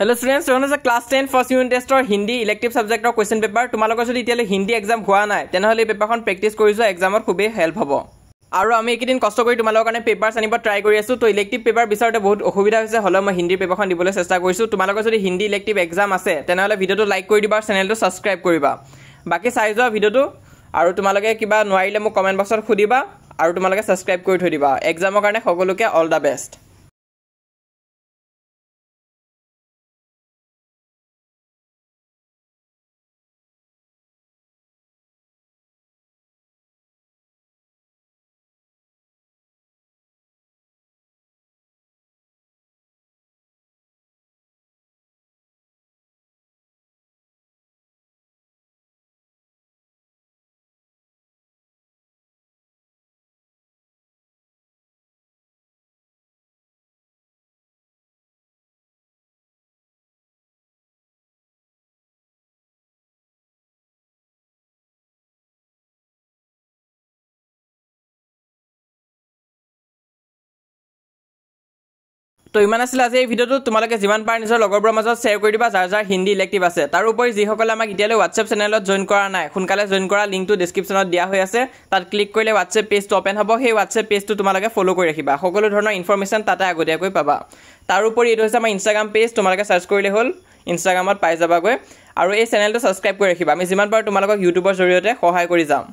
Hello students, so on class 10 first unit test or Hindi elective subject or question paper তোমালোকৰ যদি ইতিয়ালে Hindi exam হোৱা নাই তেনেহলে পেপাৰখন প্ৰেক্টিস কৰি যোৱা এক্সামত খুবেই হেল্প হ'ব আৰু আমি একদিন কষ্ট কৰি তোমালোকৰ কাৰণে পেপাৰছ আনিব ট্ৰাই কৰি আছো তো ইলেক্টিভ পেপাৰ বিচাৰতে বহুত অসুবিধা হৈছে হলে মই হিন্দি পেপাৰখন দিবলৈ চেষ্টা কৰিছো তোমালোকৰ যদি হিন্দি ইলেক্টিভ এক্সাম আছে তেনেহলে ভিডিওটো লাইক কৰি দিবা চেনেলটো সাবস্ক্ৰাইব কৰিবা বাকি চাই যোৱা ভিডিওটো আৰু তোমালোকে কিবা নোৱাৰিলে মোক কমেন্ট বক্সত খুদিবা আৰু তোমালোকে সাবস্ক্ৰাইব কৰি থৈ দিবা এক্সামৰ কাৰণে সকলোকে অল দা বেষ্ট তো ইমান আছিল আজি এই ভিডিওটো তোমালোকে যিমান পাৰ নিজৰ লগৰবোৰৰ মাজত শেয়াৰ কৰি দিবা যাৰ যাৰ হিন্দি ইলেক্টিভ আছে তাৰ উপৰি যিসকলে আমাক ইতিয়ালৈ WhatsApp চেনেলত জয়েন কৰা নাই সোনকালে জয়েন কৰা লিংকটো ডেসক্ৰিপচনত দিয়া হৈ আছে তাত ক্লিক কৰিলে WhatsApp পেজটো ওপেন হ'ব সেই WhatsApp পেজটো তোমালোকে ফলো কৰি ৰাখিবা সকলো ধৰণৰ ইনফৰমেশন তাতে আগতীয়াকৈ পাবা তাৰ উপৰি এইটো হৈছে আমাৰ Instagram পেজ তোমালোকে সাৰ্চ কৰিলে হ'ল Instagramত পাই যাবাগৈ আৰু এই চেনেলটো সাবস্ক্ৰাইব কৰি ৰাখিবা আমি যিমান পাৰ তোমালোকক ইউটিউবৰ জৰিয়তে সহায় কৰি যাম